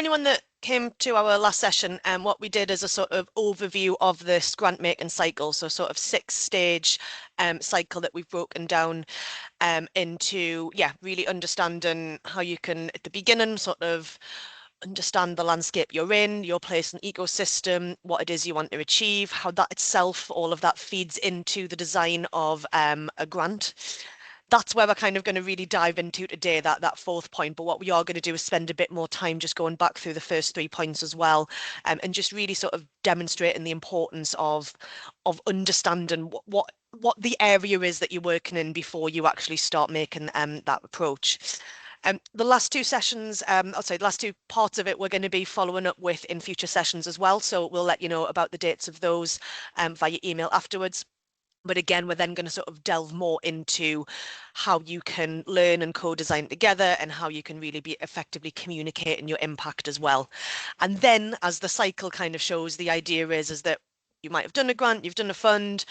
Anyone that came to our last session, what we did is a sort of overview of this grant making cycle, so sort of 6-stage cycle that we've broken down into, really understanding how you can, at the beginning, sort of understand the landscape you're in, your place in the ecosystem, what it is you want to achieve, how that itself, all of that feeds into the design of a grant. That's where we're kind of going to really dive into today, that fourth point. But what we are going to do is spend a bit more time just going back through the first 3 points as well, and just really sort of demonstrating the importance of understanding what the area is that you're working in before you actually start making that approach. The last 2 sessions, the last 2 parts of it, we're going to be following up with in future sessions as well. So we'll let you know about the dates of those via email afterwards. But again, we're then going to sort of delve more into how you can learn and co-design together and how you can really be effectively communicating your impact as well. And then as the cycle kind of shows, the idea is that you might have done a grant, you've done a fund,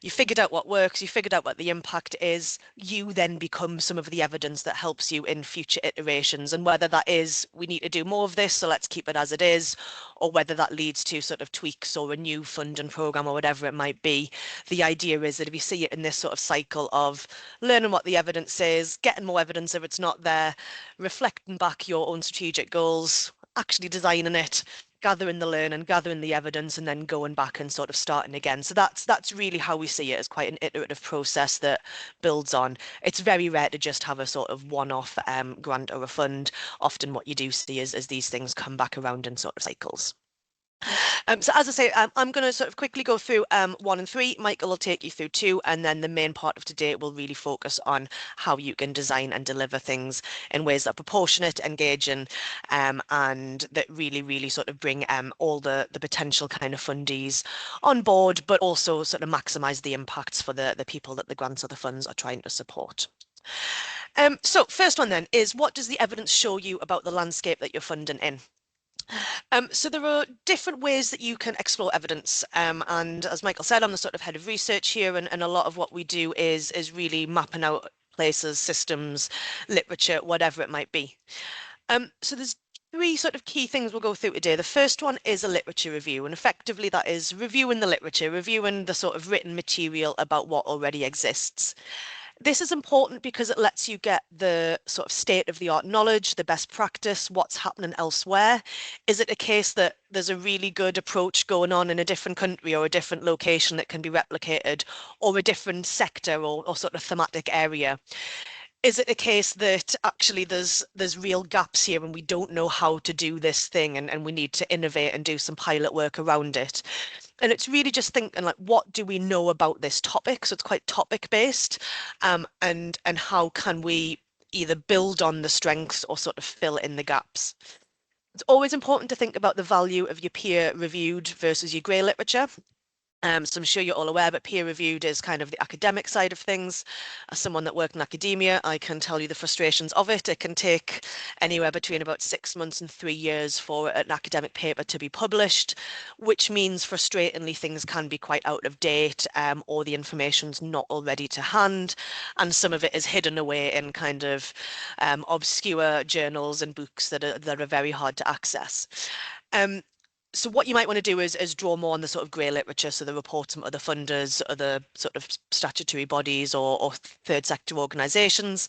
you figured out what works, you figured out what the impact is, you then become some of the evidence that helps you in future iterations. And whether that is, we need to do more of this, so let's keep it as it is, or whether that leads to sort of tweaks or a new fund and program or whatever it might be, the idea is that if you see it in this sort of cycle of learning what the evidence is, getting more evidence if it's not there, reflecting back your own strategic goals, actually designing it, gathering the learn and gathering the evidence, and then going back and sort of starting again. So that's really how we see it, as quite an iterative process that builds on. It's very rare to just have a sort of one-off grant or a fund. Often what you do see is as these things come back around in sort of cycles. So as I say, I'm going to sort of quickly go through 1 and 3. Michael will take you through 2, and then the main part of today will really focus on how you can design and deliver things in ways that are proportionate, engaging, and that really sort of bring all the potential kind of fundees on board, but also sort of maximise the impacts for the people that the grants or the funds are trying to support. So first one then is, what does the evidence show you about the landscape that you're funding in? So there are different ways that you can explore evidence. And as Michael said, I'm the sort of head of research here, and a lot of what we do is really mapping out places, systems, literature, whatever it might be. So there's 3 sort of key things we'll go through today. The first one is a literature review, and effectively that is reviewing the literature, reviewing the sort of written material about what already exists. This is important because it lets you get the sort of state-of-the-art knowledge, the best practice, what's happening elsewhere. Is it a case that there's a really good approach going on in a different country or a different location that can be replicated, or a different sector or sort of thematic area? Is it a case that actually there's real gaps here and we don't know how to do this thing, and we need to innovate and do some pilot work around it? And it's really just thinking, like, what do we know about this topic? So it's quite topic based, and how can we either build on the strengths or sort of fill in the gaps? It's always important to think about the value of your peer reviewed versus your grey literature. So I'm sure you're all aware, but peer-reviewed is kind of the academic side of things. As someone that worked in academia, I can tell you the frustrations of it. It can take anywhere between about 6 months and 3 years for an academic paper to be published, which means frustratingly things can be quite out of date, or the information's not already to hand, and some of it is hidden away in kind of obscure journals and books that are very hard to access. So what you might want to do is draw more on the sort of grey literature, so the reports from other funders, other sort of statutory bodies or third sector organisations.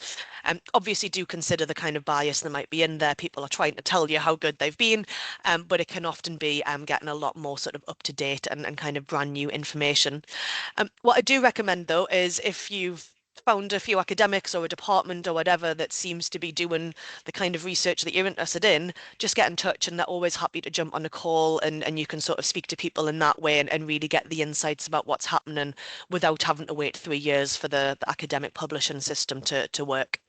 Obviously do consider the kind of bias that might be in there. People are trying to tell you how good they've been, but it can often be getting a lot more sort of up to date and kind of brand new information. What I do recommend though is, if you've found a few academics or a department or whatever that seems to be doing the kind of research that you're interested in, just get in touch, and they're always happy to jump on a call, and you can sort of speak to people in that way and really get the insights about what's happening without having to wait 3 years for the academic publishing system to work.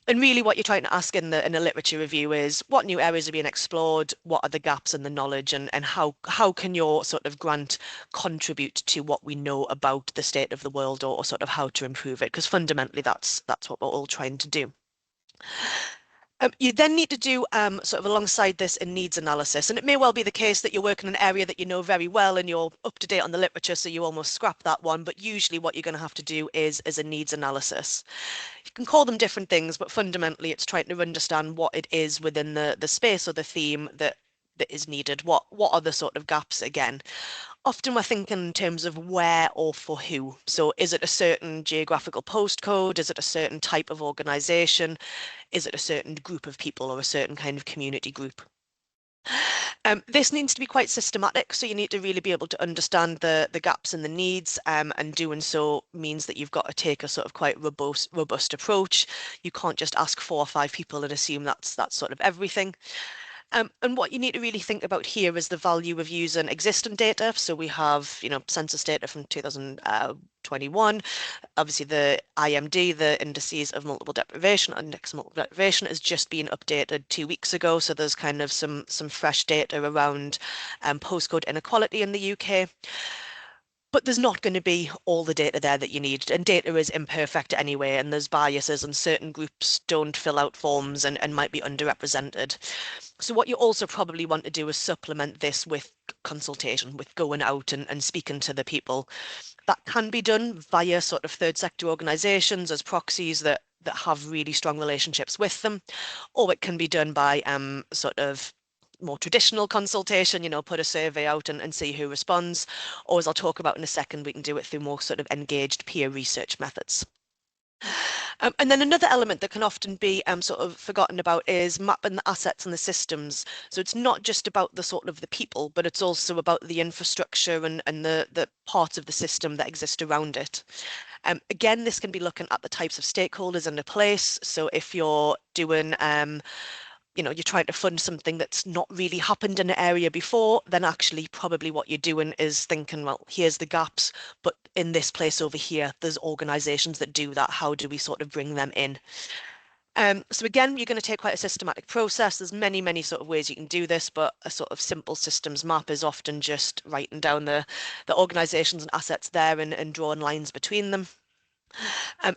And really what you're trying to ask in a literature review is, what new areas are being explored, what are the gaps in the knowledge, and how can your sort of grant contribute to what we know about the state of the world, or sort of how to improve it, because fundamentally that's what we're all trying to do. You then need to do sort of alongside this a needs analysis. And it may well be the case that you're working in an area that you know very well and you're up to date on the literature, so you almost scrap that one. But usually what you're going to have to do is a needs analysis. You can call them different things, but fundamentally it's trying to understand what it is within the space or the theme that is needed. What are the sort of gaps again? Often we're thinking in terms of where or for who. So is it a certain geographical postcode? Is it a certain type of organization? Is it a certain group of people or a certain kind of community group? This needs to be quite systematic, so you need to really be able to understand the gaps and the needs, and doing so means that you've got to take a sort of quite robust approach. You can't just ask 4 or 5 people and assume that's sort of everything. And what you need to really think about here is the value of using existing data. So we have, census data from 2021. Obviously, the IMD, the Indices of Multiple Deprivation, Index of Multiple Deprivation, has just been updated 2 weeks ago. So there's kind of some fresh data around postcode inequality in the UK. But there's not going to be all the data there that you need. And data is imperfect anyway, and there's biases, and certain groups don't fill out forms and might be underrepresented. So what you also probably want to do is supplement this with consultation, with going out and speaking to the people. That can be done via sort of third sector organisations as proxies that have really strong relationships with them, or it can be done by sort of more traditional consultation, put a survey out and see who responds. Or as I'll talk about in a second, we can do it through more sort of engaged peer research methods. And then another element that can often be sort of forgotten about is mapping the assets and the systems. So it's not just about the sort of the people, but it's also about the infrastructure and the parts of the system that exist around it. Again, this can be looking at the types of stakeholders in the place. So if you're doing you're trying to fund something that's not really happened in an area before, then actually probably what you're doing is thinking, well, here's the gaps, but in this place over here, there's organizations that do that. How do we sort of bring them in? So again, you're going to take quite a systematic process. There's many sort of ways you can do this, but a sort of simple systems map is often just writing down the organizations and assets there and drawing lines between them.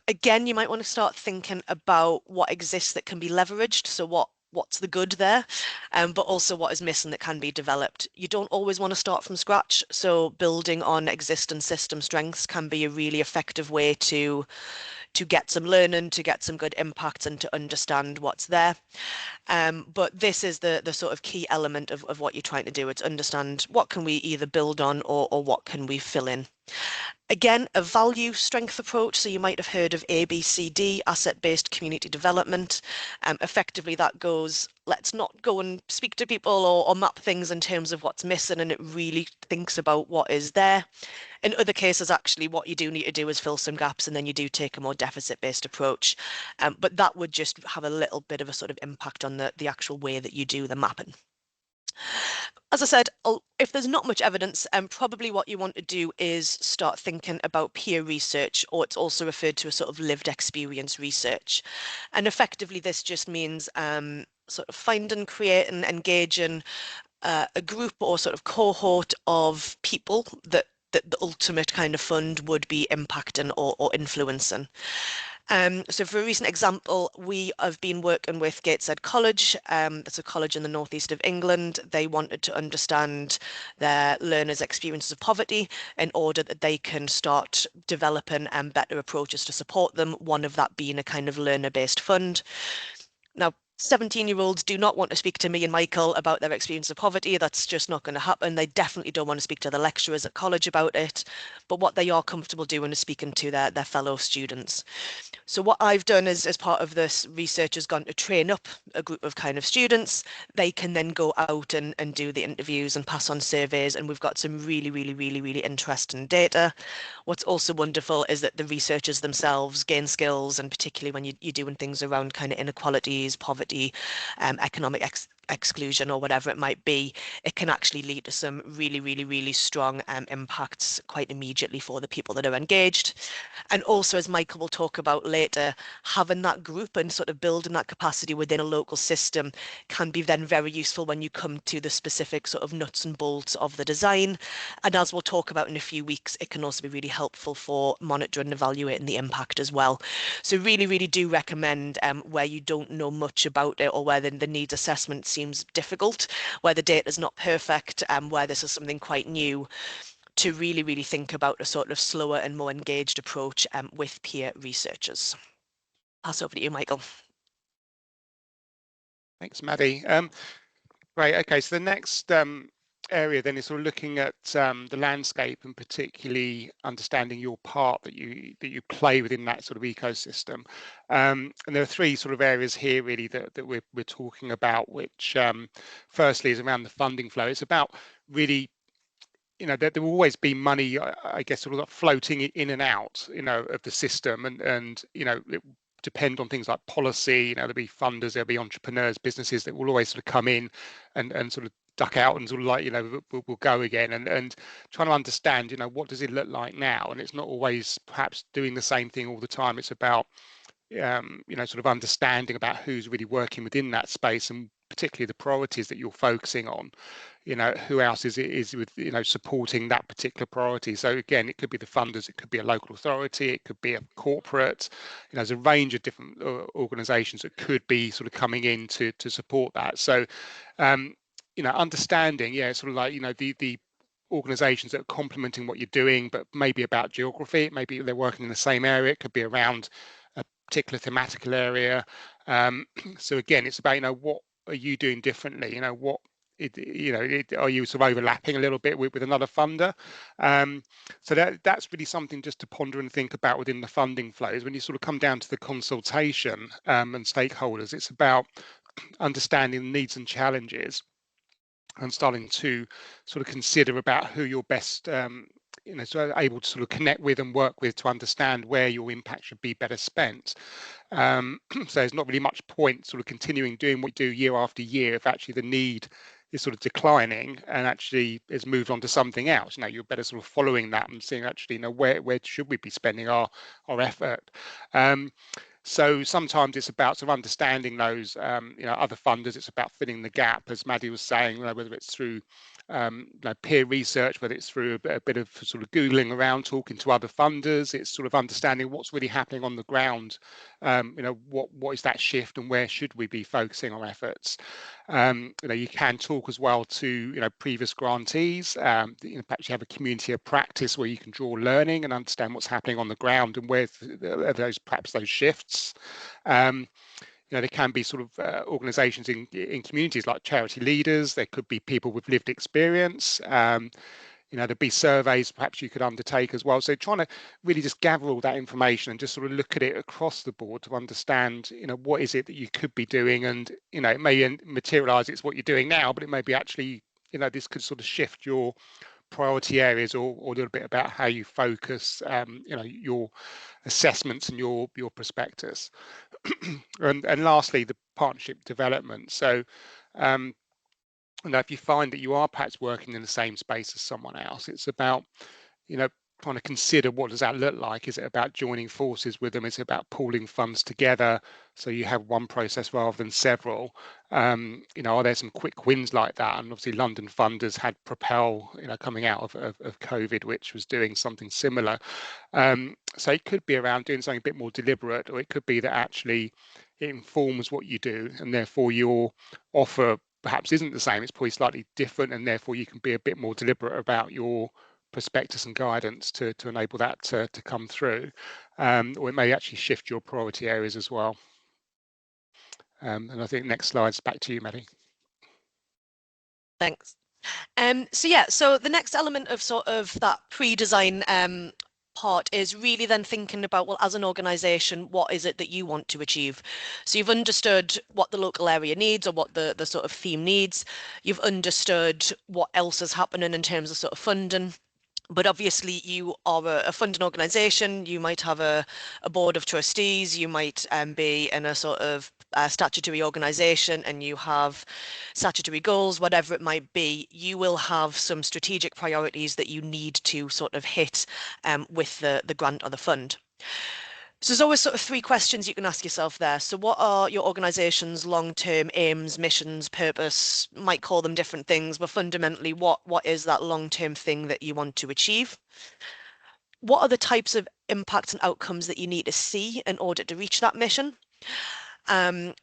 Again, you might want to start thinking about what exists that can be leveraged. So what's the good there, but also what is missing that can be developed. You don't always want to start from scratch. So building on existing system strengths can be a really effective way to get some learning, to get some good impacts and to understand what's there. But this is the sort of key element of what you're trying to do. It's understand what can we either build on or what can we fill in. Again, a value strength approach. So you might have heard of ABCD, asset-based community development. Effectively, that goes, let's not go and speak to people or map things in terms of what's missing, and it really thinks about what is there. In other cases, actually, what you do need to do is fill some gaps, and then you do take a more deficit-based approach. But that would just have a little bit of a sort of impact on the actual way that you do the mapping. As I said, if there's not much evidence, probably what you want to do is start thinking about peer research, or it's also referred to as sort of lived experience research. And effectively, this just means sort of finding, creating, engaging a group or sort of cohort of people that the ultimate kind of fund would be impacting or influencing. So for a recent example, we have been working with Gateshead College. That's a college in the northeast of England. They wanted to understand their learners' experiences of poverty in order that they can start developing better approaches to support them, one of that being a kind of learner-based fund. Now, 17-year-olds do not want to speak to me and Michael about their experience of poverty. That's just not going to happen. They definitely don't want to speak to the lecturers at college about it. But what they are comfortable doing is speaking to their fellow students. So what I've done is, as part of this research, has gone to train up a group of kind of students. They can then go out and do the interviews and pass on surveys. And we've got some really interesting data. What's also wonderful is that the researchers themselves gain skills, and particularly when you're doing things around kind of inequalities, poverty, economic exclusion or whatever it might be, it can actually lead to some really, really, really strong impacts quite immediately for the people that are engaged. And also, as Michael will talk about later, having that group and sort of building that capacity within a local system can be then very useful when you come to the specific sort of nuts and bolts of the design. And as we'll talk about in a few weeks, it can also be really helpful for monitoring and evaluating the impact as well. So really, really do recommend where you don't know much about it or where the needs assessment seems difficult, where the data is not perfect, where this is something quite new, to really, really think about a sort of slower and more engaged approach with peer researchers. Pass over to you, Michael. Thanks, Maddie. Right, okay, so the next area then is sort of looking at the landscape and particularly understanding your part that you play within that sort of ecosystem. And there are three sort of areas here really that we're talking about, which firstly is around the funding flow. It's about really, you know, there will always be money, I guess, sort of floating in and out, you know, of the system, and you know, it depend on things like policy. You know, there'll be funders, there'll be entrepreneurs, businesses that will always sort of come in and sort of duck out and sort of like, you know, we'll go again, and trying to understand, you know, what does it look like now? And it's not always perhaps doing the same thing all the time. It's about you know, sort of understanding about who's really working within that space and particularly the priorities that you're focusing on. You know, who else is with, you know, supporting that particular priority. So again, it could be the funders, it could be a local authority, it could be a corporate. You know, there's a range of different organisations that could be sort of coming in to support that. So, you know, understanding, yeah, sort of like, you know, the organizations that are complementing what you're doing, but maybe about geography, maybe they're working in the same area, it could be around a particular thematical area. So again, it's about, you know, what are you doing differently? You know, what you know, are you sort of overlapping a little bit with another funder? So that's really something just to ponder and think about within the funding flows. When you sort of come down to the consultation and stakeholders, it's about understanding the needs and challenges and starting to sort of consider about who you're best you know, so able to sort of connect with and work with to understand where your impact should be better spent. So there's not really much point sort of continuing doing what you do year after year if actually the need is sort of declining and actually has moved on to something else. Now you're better sort of following that and seeing actually, you know, where should we be spending our effort. So sometimes it's about sort of understanding those, you know, other funders. It's about filling the gap, as Maddie was saying, you know, whether it's through you know, peer research, whether it's through a bit of sort of Googling around, talking to other funders. It's sort of understanding what's really happening on the ground. You know, what is that shift and where should we be focusing our efforts? You know, you can talk as well to, you know, previous grantees. You know, perhaps you have a community of practice where you can draw learning and understand what's happening on the ground and where those perhaps those shifts. You know, there can be sort of organisations in communities like charity leaders. There could be people with lived experience. You know, there'd be surveys perhaps you could undertake as well. So trying to really just gather all that information and just sort of look at it across the board to understand, you know, what is it that you could be doing, and you know, it may materialise it's what you're doing now, but it may be actually, you know, this could sort of shift your priority areas or a little bit about how you focus, you know, your assessments and your prospectus. And lastly, the partnership development. So, you know, if you find that you are perhaps working in the same space as someone else, it's about, you know, trying to consider what does that look like? Is it about joining forces with them? Is it about pooling funds together so you have one process rather than several? You know, are there some quick wins like that? And obviously London funders had Propel, you know, coming out of COVID, which was doing something similar. So it could be around doing something a bit more deliberate, or it could be that actually it informs what you do and therefore your offer perhaps isn't the same, it's probably slightly different, and therefore you can be a bit more deliberate about your prospectus and guidance to enable that to come through, or it may actually shift your priority areas as well. And I think next slide's back to you, Maddie. Thanks. So yeah, so the next element of sort of that pre-design part is really then thinking about, well, as an organisation, what is it that you want to achieve? So you've understood what the local area needs or what the sort of theme needs. You've understood what else is happening in terms of sort of funding. But obviously you are a funding organisation, you might have a board of trustees, you might be in a sort of statutory organisation and you have statutory goals, whatever it might be, you will have some strategic priorities that you need to sort of hit with the grant or the fund. So there's always sort of three questions you can ask yourself there. So what are your organisation's long-term aims, missions, purpose? Might call them different things, but fundamentally, what is that long-term thing that you want to achieve? What are the types of impacts and outcomes that you need to see in order to reach that mission?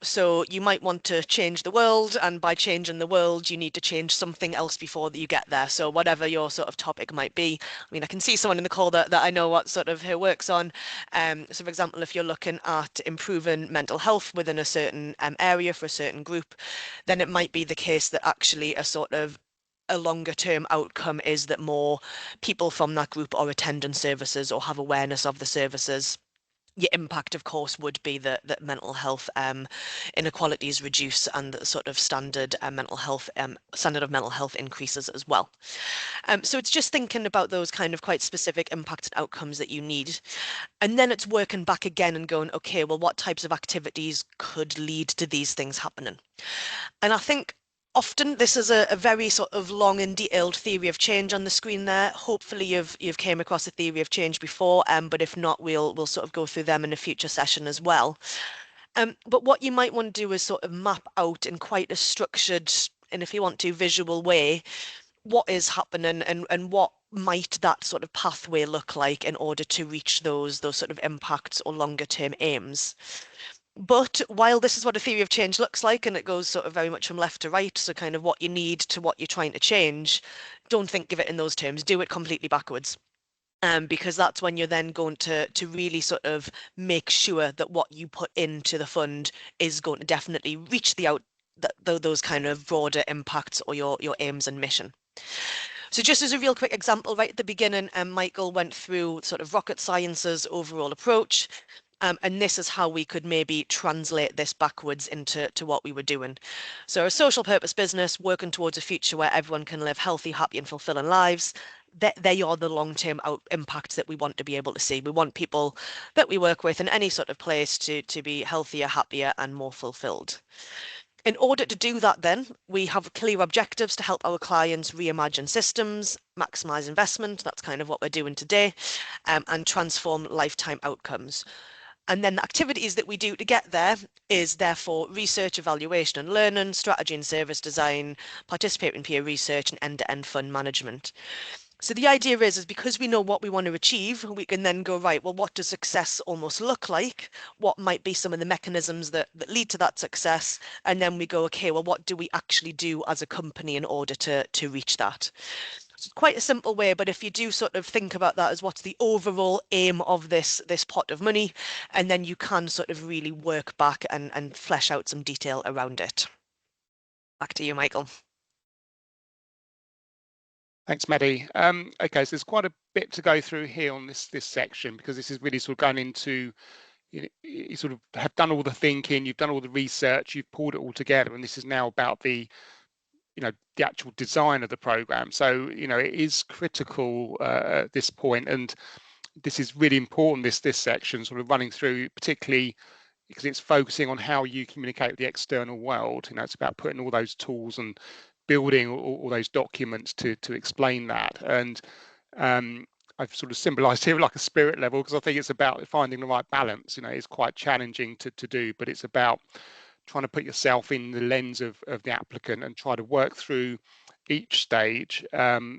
So you might want to change the world, and by changing the world, you need to change something else before you get there. So whatever your sort of topic might be. I mean, I can see someone in the call that I know what sort of her work's on. So for example, if you're looking at improving mental health within a certain area for a certain group, then it might be the case that actually a longer term outcome is that more people from that group are attending services or have awareness of the services. Your impact, of course, would be that mental health inequalities reduce and the sort of standard of mental health increases as well. So it's just thinking about those kind of quite specific impacts and outcomes that you need. And then it's working back again and going, okay, well, what types of activities could lead to these things happening? And I think often this is a very sort of long and detailed theory of change on the screen there. Hopefully you've came across a theory of change before, but if not, we'll sort of go through them in a future session as well. But what you might want to do is sort of map out in quite a structured, and if you want to, visual way, what is happening and what might that sort of pathway look like in order to reach those sort of impacts or longer term aims. But while this is what a theory of change looks like, and it goes sort of very much from left to right, so kind of what you need to what you're trying to change, don't think of it in those terms. Do it completely backwards. Because that's when you're then going to really sort of make sure that what you put into the fund is going to definitely reach those kind of broader impacts or your aims and mission. So just as a real quick example, right at the beginning, Michael went through sort of rocket science's overall approach. And this is how we could maybe translate this backwards into what we were doing. So a social purpose business working towards a future where everyone can live healthy, happy and fulfilling lives. They are the long-term impacts that we want to be able to see. We want people that we work with in any sort of place to be healthier, happier and more fulfilled. In order to do that, then, we have clear objectives to help our clients reimagine systems, maximize investment, that's kind of what we're doing today, and transform lifetime outcomes. And then the activities that we do to get there is therefore research, evaluation and learning, strategy and service design, participate in peer research and end-to-end fund management. So the idea is because we know what we want to achieve, we can then go, right, well, what does success almost look like? What might be some of the mechanisms that lead to that success? And then we go, okay, well, what do we actually do as a company in order to reach that? So it's quite a simple way, but if you do sort of think about that as what's the overall aim of this pot of money, and then you can sort of really work back and flesh out some detail around it. Back to you, Michael. Thanks, Maddie. Okay, so there's quite a bit to go through here on this section because this is really sort of going into you sort of have done all the thinking, you've done all the research, you've pulled it all together, and this is now about the the actual design of the program. So it is critical at this point, and this is really important. This section sort of running through, particularly because it's focusing on how you communicate with the external world. It's about putting all those tools and building all those documents to explain that. And I've sort of symbolized here like a spirit level because I think it's about finding the right balance. It's quite challenging to do, but it's about trying to put yourself in the lens of the applicant and try to work through each stage,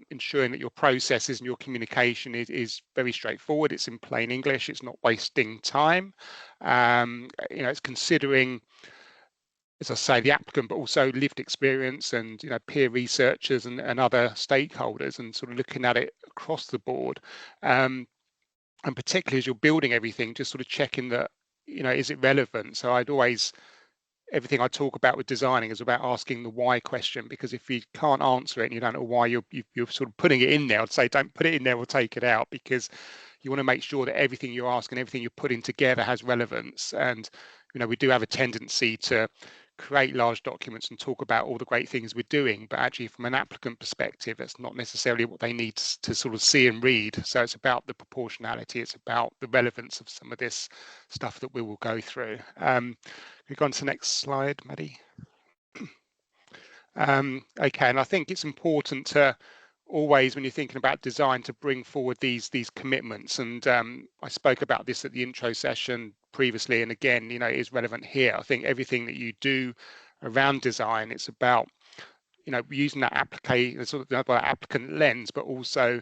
ensuring that your processes and your communication is very straightforward. It's in plain English. It's not wasting time. It's considering, as I say, the applicant, but also lived experience and peer researchers and other stakeholders, and sort of looking at it across the board. And particularly as you're building everything, just sort of checking that is it relevant. So everything I talk about with designing is about asking the why question, because if you can't answer it and you don't know why you're sort of putting it in there, I'd say don't put it in there or take it out, because you want to make sure that everything you're asking, everything you're putting together has relevance. And we do have a tendency to create large documents and talk about all the great things we're doing, but actually from an applicant perspective, that's not necessarily what they need to sort of see and read. So it's about the proportionality, it's about the relevance of some of this stuff that we will go through. We go on to the next slide, Maddie. Okay, and I think it's important to always, when you're thinking about design, to bring forward these commitments. And I spoke about this at the intro session previously, and again, you know, it is relevant here. I think everything that you do around design, it's about, you know, using that sort of applicant lens, but also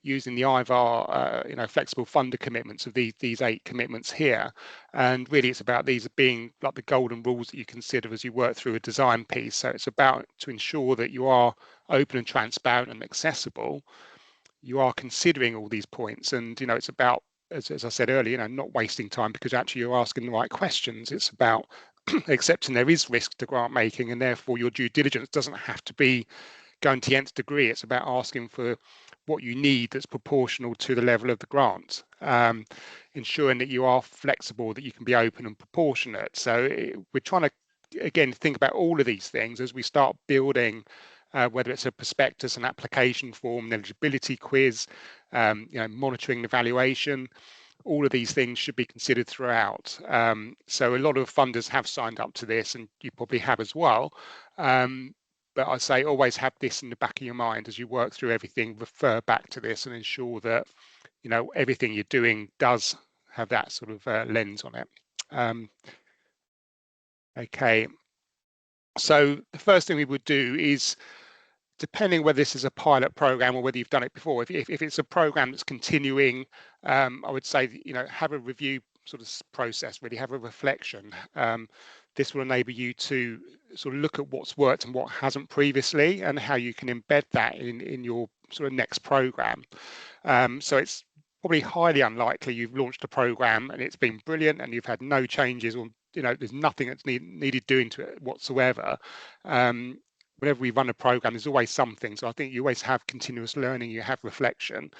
using the IVAR, you know, flexible funder commitments of these 8 commitments here. And really it's about these being like the golden rules that you consider as you work through a design piece. So it's about to ensure that you are open and transparent and accessible. You are considering all these points, and, you know, it's about, as I said earlier, you know, not wasting time, because actually you're asking the right questions. It's about accepting there is risk to grant making, and therefore your due diligence doesn't have to be going to the nth degree. It's about asking for what you need that's proportional to the level of the grant, ensuring that you are flexible, that you can be open and proportionate. So we're trying to, again, think about all of these things as we start building, whether it's a prospectus, an application form, an eligibility quiz, you know, monitoring and evaluation. All of these things should be considered throughout. So a lot of funders have signed up to this, and you probably have as well. But I say always have this in the back of your mind as you work through everything. Refer back to this and ensure that, you know, everything you're doing does have that sort of lens on it. Okay, so the first thing we would do is, depending whether this is a pilot program or whether you've done it before, if it's a program that's continuing, I would say, you know, have a review sort of process, really have a reflection. This will enable you to sort of look at what's worked and what hasn't previously, and how you can embed that in your sort of next program. So it's probably highly unlikely you've launched a program and it's been brilliant and you've had no changes, or, you know, there's nothing that's needed doing to it whatsoever. Whenever we run a program, there's always something. So I think you always have continuous learning, you have reflection.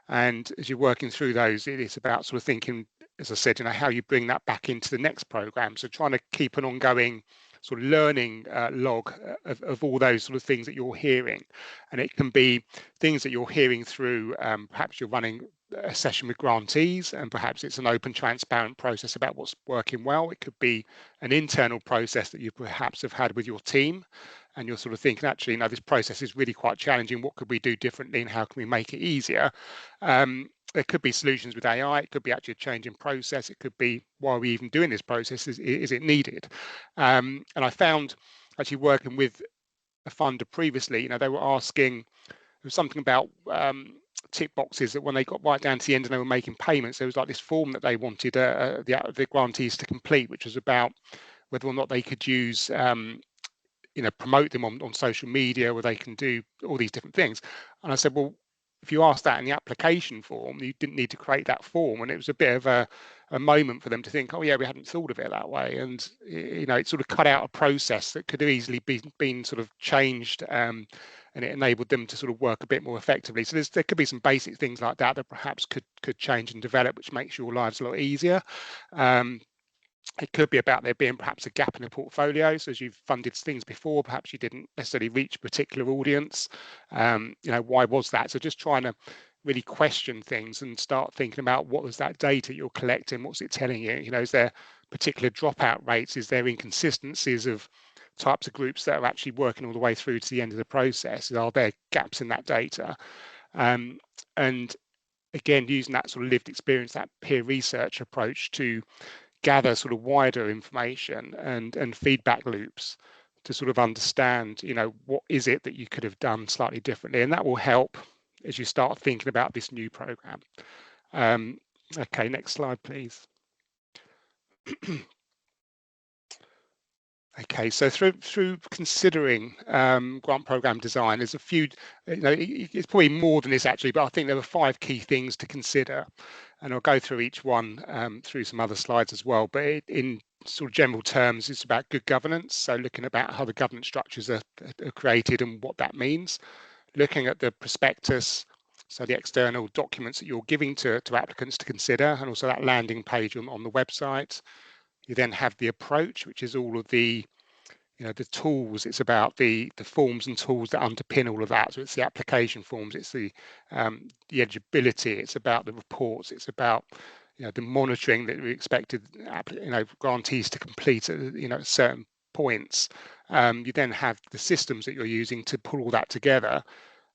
And as you're working through those, it is about sort of thinking, as I said, you know, how you bring that back into the next program. So trying to keep an ongoing sort of learning log of all those sort of things that you're hearing. And it can be things that you're hearing through, perhaps you're running a session with grantees, and perhaps it's an open, transparent process about what's working well. It could be an internal process that you perhaps have had with your team, and you're sort of thinking, actually, no, this process is really quite challenging. What could we do differently, and how can we make it easier? There could be solutions with AI. It could be actually a change in process. It could be, why are we even doing this process? Is it needed? And I found, actually working with a funder previously, you know, they were asking, there was something about tick boxes that when they got right down to the end and they were making payments, there was like this form that they wanted the grantees to complete, which was about whether or not they could use, you know, promote them on social media, where they can do all these different things. And I said, well, if you asked that in the application form, you didn't need to create that form. And it was a bit of a moment for them to think, oh yeah, we hadn't thought of it that way. And, you know, it sort of cut out a process that could have easily been sort of changed, and it enabled them to sort of work a bit more effectively. So there could be some basic things like that that perhaps could change and develop, which makes your lives a lot easier. It could be about there being perhaps a gap in the portfolio. So as you've funded things before, perhaps you didn't necessarily reach a particular audience. You know, why was that? So just trying to really question things and start thinking about, what was that data you're collecting? What's it telling you? You know, is there particular dropout rates? Is there inconsistencies of types of groups that are actually working all the way through to the end of the process? Are there gaps in that data? And again, using that sort of lived experience, that peer research approach to gather sort of wider information and feedback loops to sort of understand, you know, what is it that you could have done slightly differently, and that will help as you start thinking about this new program. Okay, next slide, please. Okay, so through considering grant program design, there's a few, you know, it's probably more than this actually, but I think there are 5 key things to consider, and I'll go through each one through some other slides as well. But in sort of general terms, it's about good governance. So looking about how the governance structures are created and what that means. Looking at the prospectus, so the external documents that you're giving to applicants to consider, and also that landing page on the website. You then have the approach, which is all of the the tools, it's about the forms and tools that underpin all of that. So it's the application forms, it's the eligibility, it's about the reports, it's about the monitoring that we expected grantees to complete at certain points. You then have the systems that you're using to pull all that together.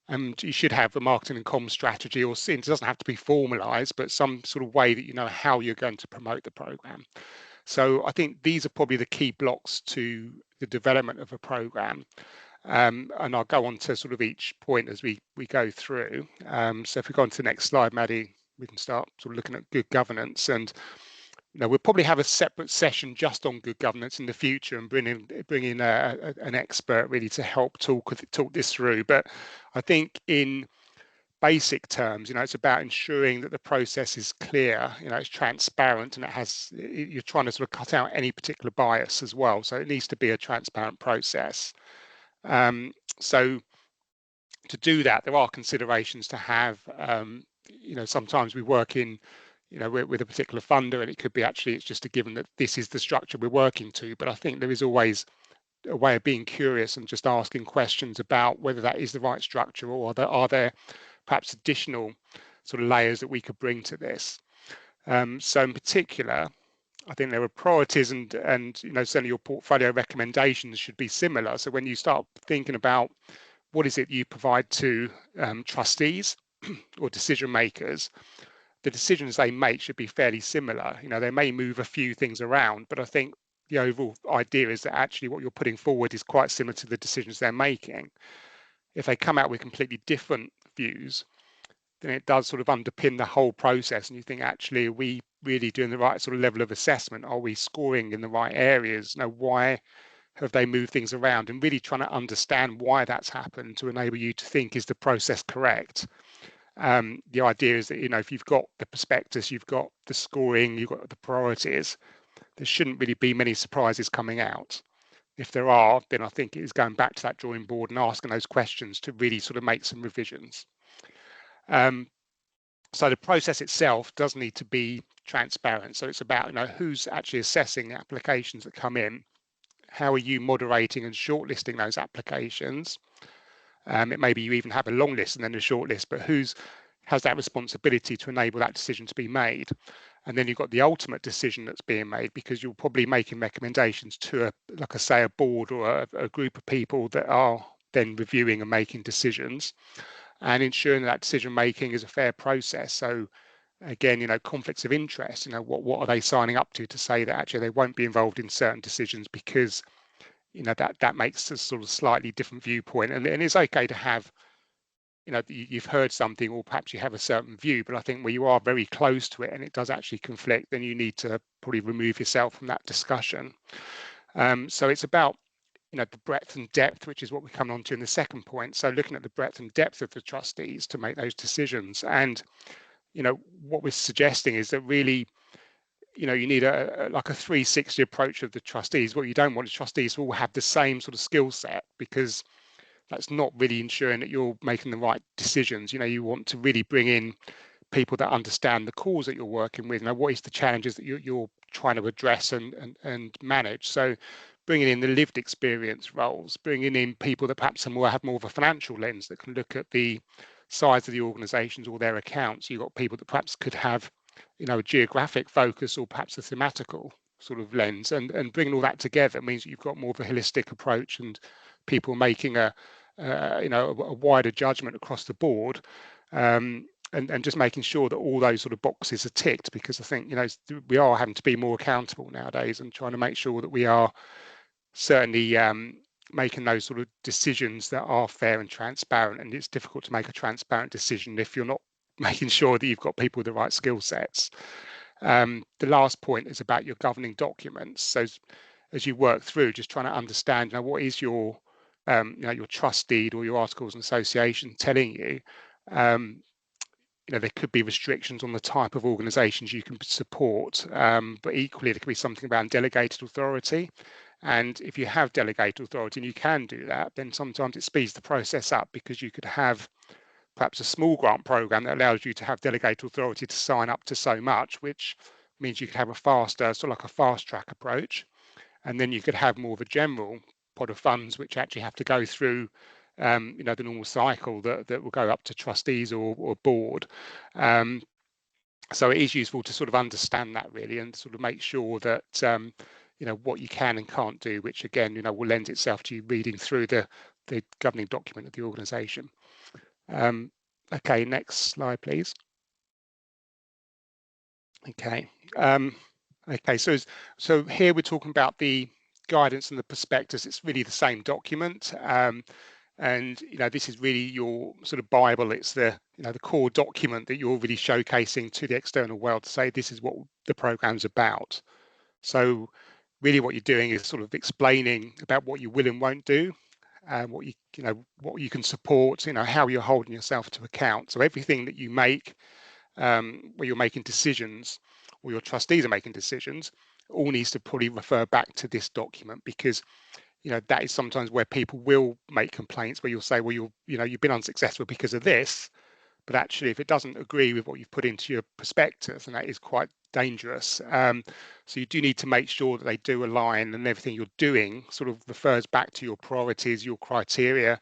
And you should have a marketing and comms strategy, or it doesn't have to be formalized, but some sort of way that you know how you're going to promote the program. So I think these are probably the key blocks to the development of a program. And I'll go on to sort of each point as we go through. So if we go on to the next slide, Maddie, we can start sort of looking at good governance. And we'll probably have a separate session just on good governance in the future and bring in an expert really to help talk this through. But I think in basic terms, it's about ensuring that the process is clear, it's transparent, and you're trying to sort of cut out any particular bias as well. So it needs to be a transparent process. So to do that, there are considerations to have. Sometimes we work in with a particular funder, and it could be actually it's just a given that this is the structure we're working to. But I think there is always a way of being curious and just asking questions about whether that is the right structure, or are there perhaps additional sort of layers that we could bring to this. So in particular, I think there are priorities, and certainly your portfolio recommendations should be similar. So when you start thinking about what is it you provide to trustees or decision makers, the decisions they make should be fairly similar. They may move a few things around, but I think the overall idea is that actually what you're putting forward is quite similar to the decisions they're making. If they come out with completely different views, then it does sort of underpin the whole process, and you think, actually, are we really doing the right sort of level of assessment? Are we scoring in the right areas? Why have they moved things around? And really trying to understand why that's happened to enable you to think, is the process correct? The idea is that, if you've got the prospectus, you've got the scoring, you've got the priorities, there shouldn't really be many surprises coming out. If there are, then I think it is going back to that drawing board and asking those questions to really sort of make some revisions. So the process itself does need to be transparent. So it's about who's actually assessing the applications that come in. How are you moderating and shortlisting those applications? It may be you even have a long list and then a short list, but who has that responsibility to enable that decision to be made? And then you've got the ultimate decision that's being made, because you're probably making recommendations to a board or a group of people that are then reviewing and making decisions, and ensuring that decision making is a fair process. So again, conflicts of interest, what are they signing up to say that actually they won't be involved in certain decisions because that makes a sort of slightly different viewpoint. And it's okay to have, you've heard something, or perhaps you have a certain view, but I think where you are very close to it and it does actually conflict, then you need to probably remove yourself from that discussion. So it's about the breadth and depth, which is what we come on to in the second point. So looking at the breadth and depth of the trustees to make those decisions. And what we're suggesting is that really you need a 360 approach of the trustees. What you don't want is trustees to all have the same sort of skill set, because that's not really ensuring that you're making the right decisions. You want to really bring in people that understand the cause that you're working with. What is the challenges that you're trying to address and manage? So bringing in the lived experience roles, bringing in people that perhaps have more of a financial lens, that can look at the size of the organizations or their accounts. You've got people that perhaps could have a geographic focus, or perhaps a thematical sort of lens, and bringing all that together means that you've got more of a holistic approach, and people making a wider judgment across the board, and just making sure that all those sort of boxes are ticked, because I think we are having to be more accountable nowadays, and trying to make sure that we are certainly making those sort of decisions that are fair and transparent. And it's difficult to make a transparent decision if you're not making sure that you've got people with the right skill sets. The last point is about your governing documents. So as you work through, just trying to understand what is your your trust deed or your articles of association telling you. There could be restrictions on the type of organizations you can support, but equally there could be something around delegated authority. And if you have delegated authority and you can do that, then sometimes it speeds the process up, because you could have perhaps a small grant program that allows you to have delegated authority to sign up to so much, which means you could have a faster, sort of like a fast track approach. And then you could have more of a general pot of funds which actually have to go through you know, the normal cycle that will go up to trustees or board. So it is useful to sort of understand that really, and sort of make sure that you know, what you can and can't do, which again, you know, will lend itself to you reading through the governing document of the organisation. Okay, next slide, please. Okay. Okay. So here we're talking about the guidance and the prospectus. It's really the same document. And you know, this is really your sort of Bible. It's the, you know, the core document that you're really showcasing to the external world to say this is what the program's about. So really what you're doing is sort of explaining about what you will and won't do, and what you know, what you can support, you know, how you're holding yourself to account. So everything that you make, where you're making decisions or your trustees are making decisions, all needs to probably refer back to this document, because you know, that is sometimes where people will make complaints, where you'll say, well, you know, you've been unsuccessful because of this, but actually if it doesn't agree with what you've put into your prospectus, and that is quite dangerous. So you do need to make sure that they do align, and everything you're doing sort of refers back to your priorities, your criteria,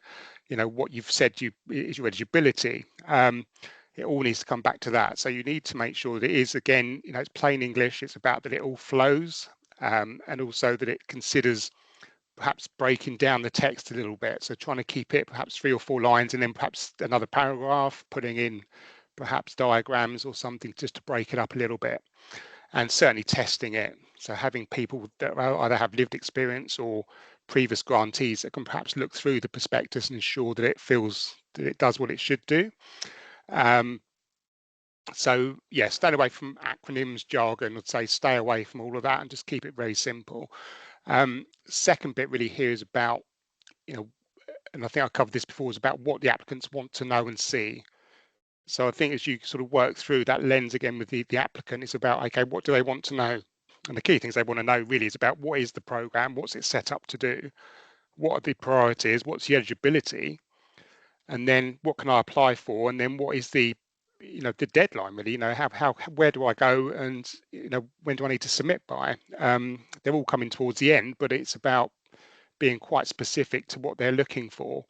you know, what you've said is your eligibility. It all needs to come back to that. So you need to make sure that it is, again, you know, it's plain English. It's about that it all flows, and also that it considers perhaps breaking down the text a little bit. So trying to keep it perhaps 3 or 4 lines, and then perhaps another paragraph, putting in perhaps diagrams or something just to break it up a little bit, and certainly testing it. So having people that either have lived experience or previous grantees that can perhaps look through the prospectus and ensure that it feels that it does what it should do. So yeah, stay away from acronyms, jargon. I'd say stay away from all of that and just keep it very simple. Second bit really here is about, you know, and I think I covered this before, is about what the applicants want to know and see. So I think as you sort of work through that lens again with the applicant, it's about, okay, what do they want to know? And the key things they want to know really is about what is the program, what's it set up to do, what are the priorities, what's the eligibility, and then what can I apply for, and then what is the, you know, the deadline really, you know, how where do I go, and you know, when do I need to submit by? They're all coming towards the end, but it's about being quite specific to what they're looking for.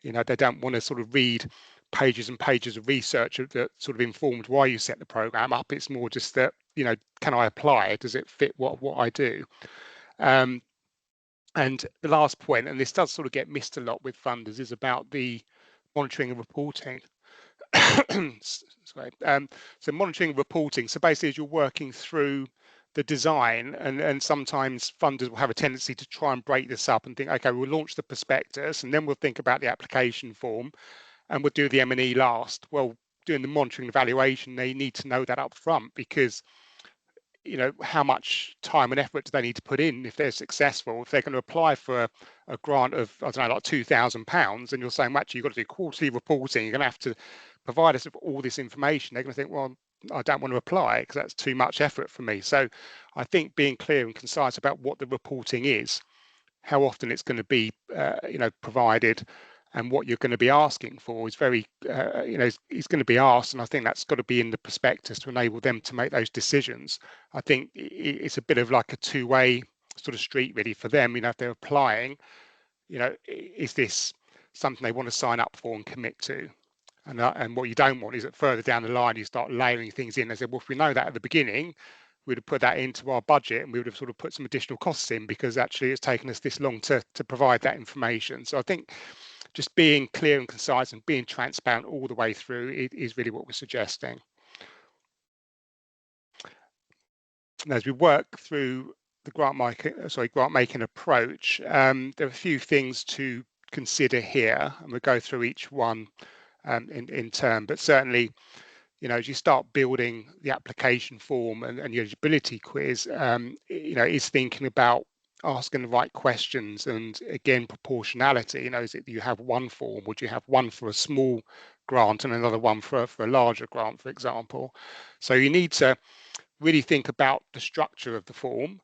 You know, they don't want to sort of read pages and pages of research that sort of informed why you set the program up. It's more just that, you know, can I apply it? Does it fit what I do? And the last point, and this does sort of get missed a lot with funders, is about the monitoring and reporting. Sorry. So monitoring and reporting. So basically, as you're working through the design, and sometimes funders will have a tendency to try and break this up and think, okay, we'll launch the prospectus, and then we'll think about the application form, and we'll do the M&E last. Well, doing the monitoring and evaluation, they need to know that up front, because you know, how much time and effort do they need to put in if they're successful? If they're going to apply for a grant of, I don't know, like £2,000, and you're saying, well, actually, you've got to do quarterly reporting, you're going to have to provide us with all this information, they're going to think, well, I don't want to apply because that's too much effort for me. So I think being clear and concise about what the reporting is, how often it's going to be, you know, provided, and what you're going to be asking for is very, you know, is going to be asked, and I think that's got to be in the prospectus to enable them to make those decisions. I think it's a bit of like a two-way sort of street really for them. You know, if they're applying, you know, is this something they want to sign up for and commit to? And what you don't want is that further down the line you start layering things in. They say, well, if we know that at the beginning, we'd have put that into our budget, and we would have sort of put some additional costs in, because actually it's taken us this long to provide that information. So I think just being clear and concise and being transparent all the way through is really what we're suggesting. And as we work through the grant making approach, there are a few things to consider here, and we'll go through each one in turn. But certainly, you know, as you start building the application form and your eligibility quiz, you know, is thinking about asking the right questions, and again, proportionality. You know, is it you have one form? Would you have one for a small grant and another one for a larger grant, for example? So you need to really think about the structure of the form,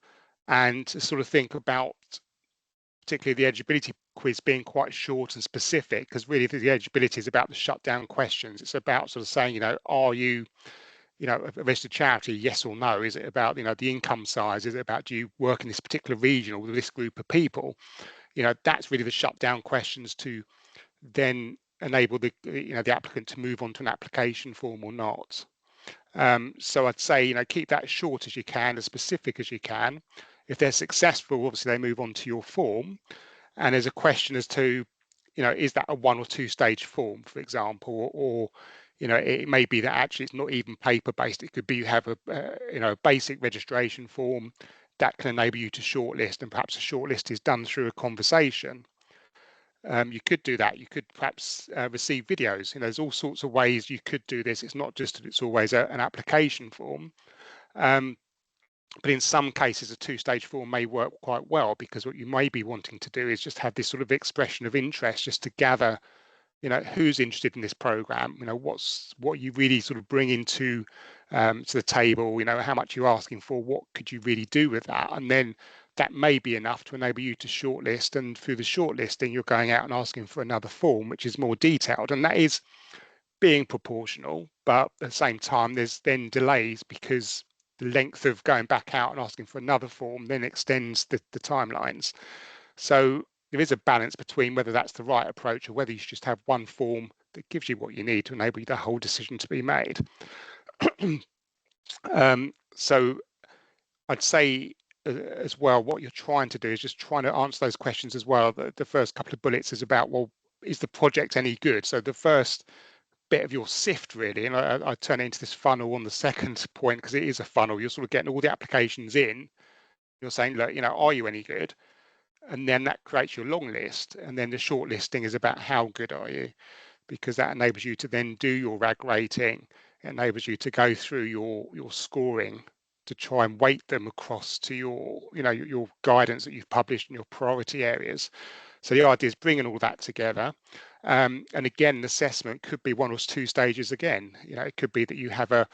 and to sort of think about particularly the eligibility quiz being quite short and specific, because really the eligibility is about the shutdown questions. It's about sort of saying, you know, are you, you know, a registered charity, yes or no? Is it about, you know, the income size? Is it about, do you work in this particular region or with this group of people? that's really the shutdown questions to then enable the applicant to move on to an application form or not. So I'd say, keep that as short as you can, as specific as you can. If they're successful, obviously they move on to your form. And there's a question as to, is that a 1 or 2 stage form, for example, or it may be that actually it's not even paper based. It could be you have a basic registration form that can enable you to shortlist, and perhaps a shortlist is done through a conversation. You could do that. You could perhaps receive videos. There's all sorts of ways you could do this. It's not just that it's always an application form. But in some cases, a 2-stage form may work quite well, because what you may be wanting to do is just have this sort of expression of interest, just to gather, who's interested in this program, what you really sort of bring into to the table, how much you're asking for, what could you really do with that, and then that may be enough to enable you to shortlist. And through the shortlisting, you're going out and asking for another form, which is more detailed, and that is being proportional. But at the same time, there's then delays, because the length of going back out and asking for another form then extends the timelines. So there is a balance between whether that's the right approach, or whether you should just have one form that gives you what you need to enable the whole decision to be made. So I'd say as well, what you're trying to do is just trying to answer those questions as well. The first couple of bullets is about, well, is the project any good? So the first bit of your sift, really, and I turn it into this funnel on the second point, because it is a funnel. You're sort of getting all the applications in. You're saying, look, are you any good? And then that creates your long list. And then the short listing is about how good are you, because that enables you to then do your RAG rating. It enables you to go through your scoring to try and weight them across to your guidance that you've published in your priority areas. So the idea is bringing all that together. And again, the assessment could be 1 or 2 stages again. It could be that you have a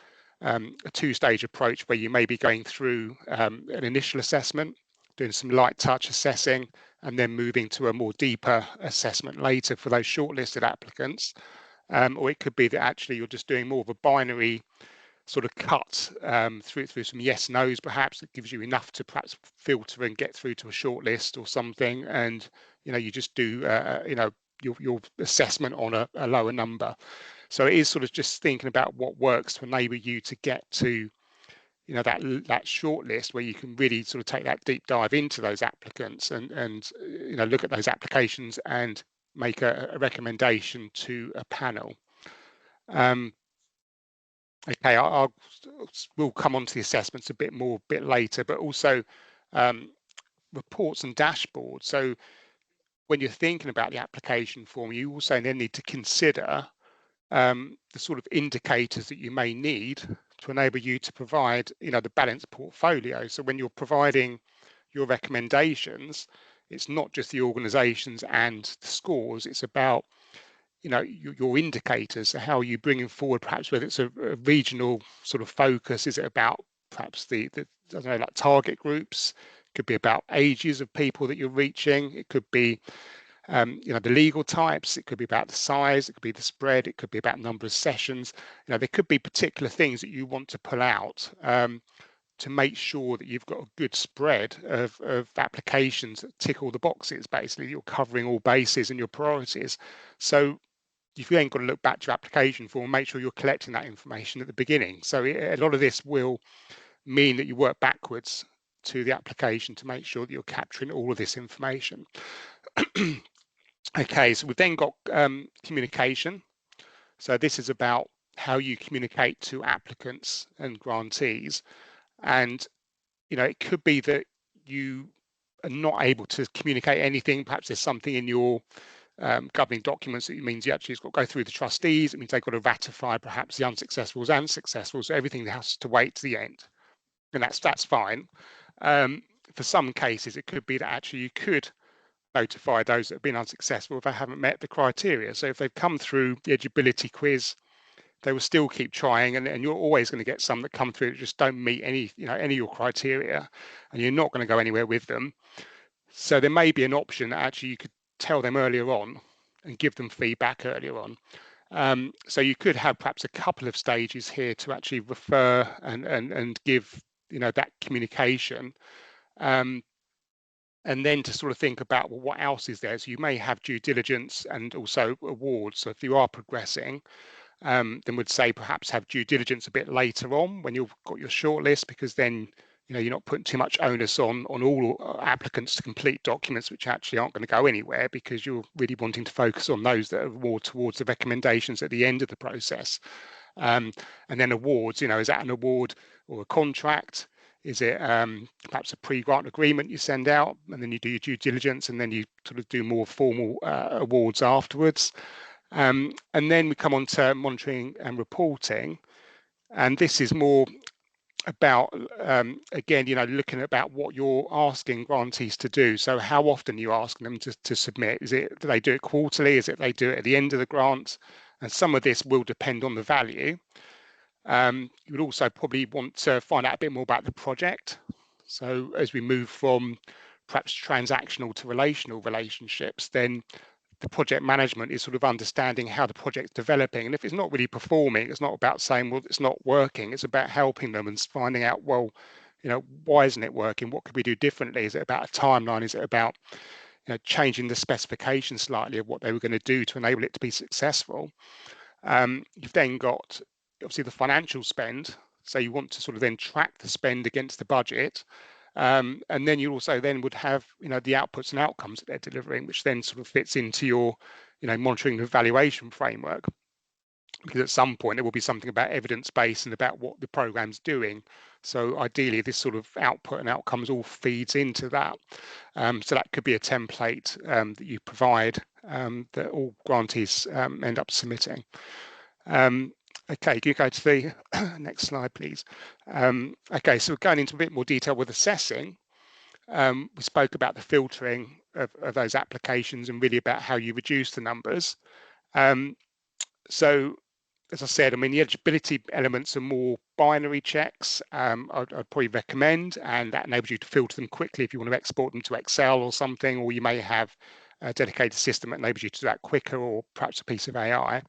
2-stage approach, where you may be going through an initial assessment, doing some light touch assessing, and then moving to a more deeper assessment later for those shortlisted applicants. Or it could be that actually you're just doing more of a binary sort of cut through some yes nos, perhaps, that gives you enough to perhaps filter and get through to a shortlist or something, and you just do your assessment on a lower number. So it is sort of just thinking about what works to enable you to get to that shortlist, where you can really sort of take that deep dive into those applicants and look at those applications and make a recommendation to a panel. Okay, we'll come on to the assessments a bit later, but also reports and dashboards. So when you're thinking about the application form, you also then need to consider the sort of indicators that you may need to enable you to provide, the balanced portfolio. So when you're providing your recommendations, it's not just the organisations and the scores. It's about your indicators. So how are you bringing forward, perhaps whether it's a regional sort of focus? Is it about perhaps the I don't know, like target groups? It could be about ages of people that you're reaching. It could be the legal types. It could be about the size. It could be the spread. It could be about number of sessions. There could be particular things that you want to pull out to make sure that you've got a good spread of applications that tick all the boxes. Basically, you're covering all bases and your priorities. So you've then got to look back to your application form and make sure you're collecting that information at the beginning. So a lot of this will mean that you work backwards to the application to make sure that you're capturing all of this information. Okay, so we've then got communication. So this is about how you communicate to applicants and grantees. And, it could be that you are not able to communicate anything. Perhaps there's something in your governing documents that means you actually has got to go through the trustees. It means they've got to ratify perhaps the unsuccessfuls and successful. So everything has to wait to the end, and that's fine. For some cases, it could be that actually you could notify those that have been unsuccessful if they haven't met the criteria. So if they've come through the eligibility quiz, they will still keep trying, and you're always going to get some that come through that just don't meet any of your criteria, and you're not going to go anywhere with them. So there may be an option that actually you could tell them earlier on and give them feedback earlier on. So you could have perhaps a couple of stages here to actually refer and give that communication. and then to sort of think about, well, what else is there? So you may have due diligence and also awards. So if you are progressing, then would say perhaps have due diligence a bit later on when you've got your shortlist, because then you're not putting too much onus on all applicants to complete documents which actually aren't going to go anywhere, because you're really wanting to focus on those that are more towards the recommendations at the end of the process. And then awards, is that an award or a contract? Is it perhaps a pre-grant agreement you send out, and then you do your due diligence, and then you sort of do more formal awards afterwards? And then we come on to monitoring and reporting, and this is more about again, looking about what you're asking grantees to do. So how often are you asking them to submit? Do they do it quarterly? Is it they do it at the end of the grant? And some of this will depend on the value. You would also probably want to find out a bit more about the project. So as we move from perhaps transactional to relational relationships, then the project management is sort of understanding how the project's developing. And if it's not really performing, it's not about saying, well, it's not working. It's about helping them and finding out, well, why isn't it working? What could we do differently? Is it about a timeline? Is it about changing the specification slightly of what they were going to do to enable it to be successful? You've then got obviously the financial spend. So you want to sort of then track the spend against the budget. And then you also then would have, the outputs and outcomes that they're delivering, which then sort of fits into your, monitoring and evaluation framework. Because at some point there will be something about evidence base and about what the program's doing. So ideally, this sort of output and outcomes all feeds into that. So that could be a template that you provide that all grantees end up submitting. Okay, can you go to the next slide, please? Okay, so we're going into a bit more detail with assessing. We spoke about the filtering of those applications and really about how you reduce the numbers. So, as I said, the eligibility elements are more binary checks. I'd probably recommend, and that enables you to filter them quickly if you want to export them to Excel or something, or you may have a dedicated system that enables you to do that quicker, or perhaps a piece of AI.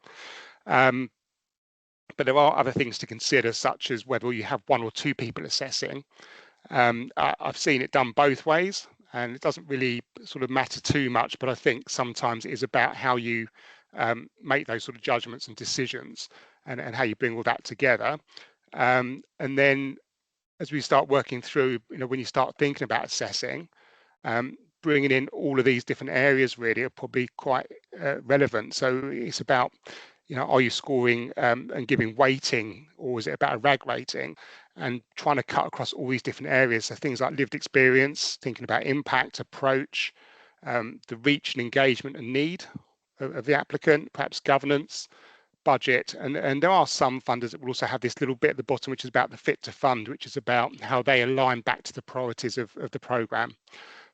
But there are other things to consider, such as whether you have one or two people assessing. I've seen it done both ways, and it doesn't really sort of matter too much, but I think sometimes it is about how you make those sort of judgments and decisions, and how you bring all that together. And then as we start working through, when you start thinking about assessing, bringing in all of these different areas really are probably quite relevant. So it's about, are you scoring and giving weighting, or is it about a RAG rating? And trying to cut across all these different areas. So things like lived experience, thinking about impact, approach, the reach and engagement and need of the applicant, perhaps governance, budget. And there are some funders that will also have this little bit at the bottom, which is about the fit to fund, which is about how they align back to the priorities of the programme.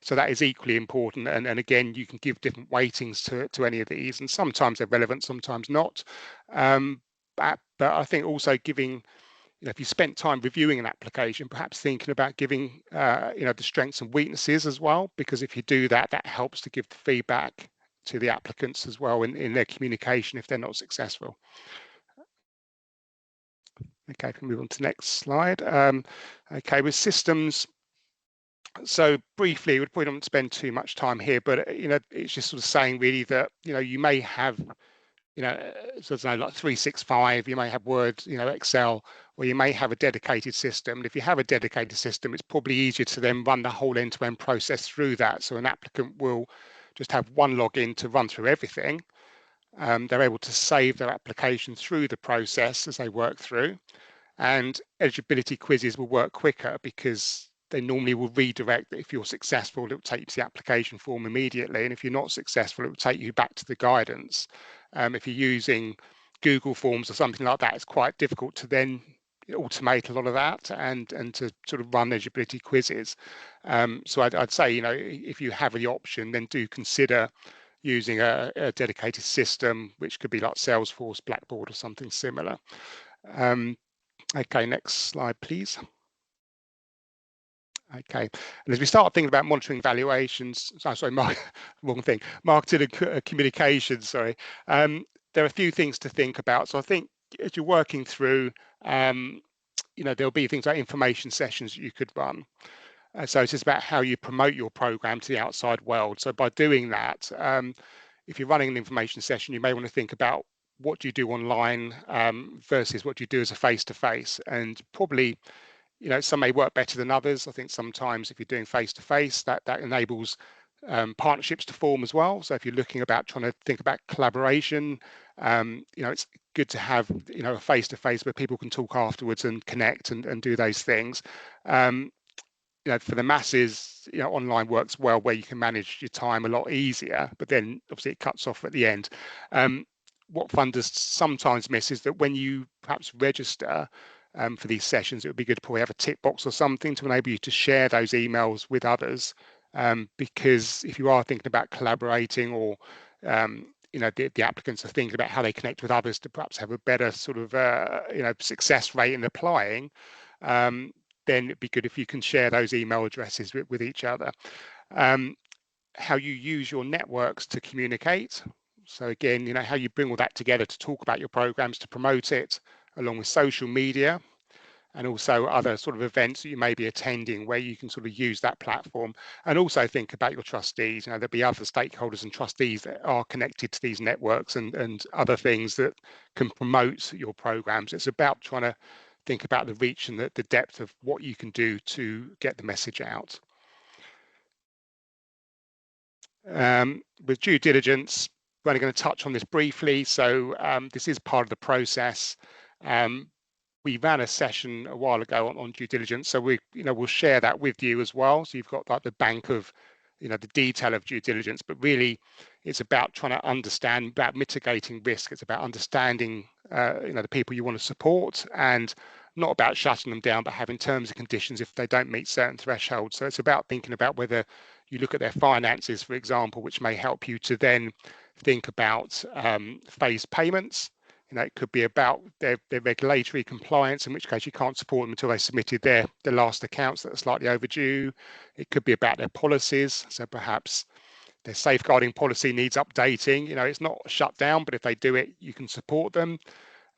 So that is equally important. And again, you can give different weightings to any of these, and sometimes they're relevant, sometimes not. But I think also giving, if you spent time reviewing an application, perhaps thinking about giving, the strengths and weaknesses as well, because if you do that, that helps to give the feedback to the applicants as well in their communication if they're not successful. Okay, can we move on to the next slide. Okay, with systems. So briefly, we probably don't spend too much time here, but it's just sort of saying really that you may have like 365, you may have Word, Excel, or you may have a dedicated system. And if you have a dedicated system, it's probably easier to then run the whole end-to-end process through that. So an applicant will just have one login to run through everything. They're able to save their application through the process as they work through, and eligibility quizzes will work quicker because they normally will redirect that if you're successful, it will take you to the application form immediately. And if you're not successful, it will take you back to the guidance. If you're using Google Forms or something like that, it's quite difficult to then automate a lot of that and to sort of run eligibility quizzes. So I'd say, if you have the option, then do consider using a dedicated system, which could be like Salesforce, Blackboard, or something similar. Okay, next slide, please. Okay, and as we start thinking about monitoring evaluations, wrong thing, marketing and communications, sorry, there are a few things to think about. So I think as you're working through, there'll be things like information sessions that you could run. So it's just about how you promote your program to the outside world. So by doing that, if you're running an information session, you may want to think about what do you do online versus what do you do as a face-to-face. And probably, some may work better than others. I think sometimes if you're doing face-to-face, that enables partnerships to form as well. So if you're looking about trying to think about collaboration, it's good to have, a face-to-face where people can talk afterwards and connect and do those things. For the masses, online works well where you can manage your time a lot easier, but then obviously it cuts off at the end. What funders sometimes miss is that when you perhaps register for these sessions, it would be good to probably have a tick box or something to enable you to share those emails with others. Because if you are thinking about collaborating or the applicants are thinking about how they connect with others to perhaps have a better sort of success rate in applying, then it'd be good if you can share those email addresses with each other. How you use your networks to communicate. So again, how you bring all that together to talk about your programs, to promote it, along with social media, and also other sort of events that you may be attending where you can sort of use that platform. And also think about your trustees. There'll be other stakeholders and trustees that are connected to these networks and other things that can promote your programs. It's about trying to think about the reach and the depth of what you can do to get the message out. With due diligence, we're only going to touch on this briefly. So this is part of the process. We ran a session a while ago on due diligence, so we'll share that with you as well. So you've got like the bank of the detail of due diligence, but really it's about trying to understand about mitigating risk. It's about understanding the people you want to support, and not about shutting them down, but having terms and conditions if they don't meet certain thresholds. So it's about thinking about whether you look at their finances, for example, which may help you to then think about phased payments. It could be about their regulatory compliance, in which case you can't support them until they submitted their last accounts that are slightly overdue. It could be about their policies. So perhaps their safeguarding policy needs updating. It's not shut down, but if they do it, you can support them.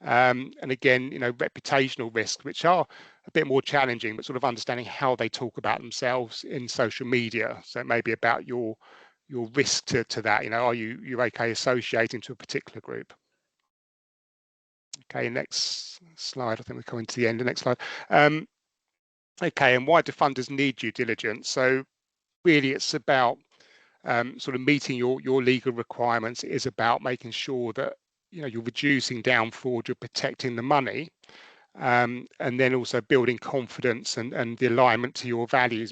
And again, reputational risks, which are a bit more challenging, but sort of understanding how they talk about themselves in social media. So it may be about your risk to that. Are you okay associating to a particular group? Okay, next slide. I think we're coming to the end. The next slide. Okay, and why do funders need due diligence? So really it's about sort of meeting your legal requirements. It is about making sure that you're reducing down fraud, you're protecting the money, and then also building confidence and the alignment to your values,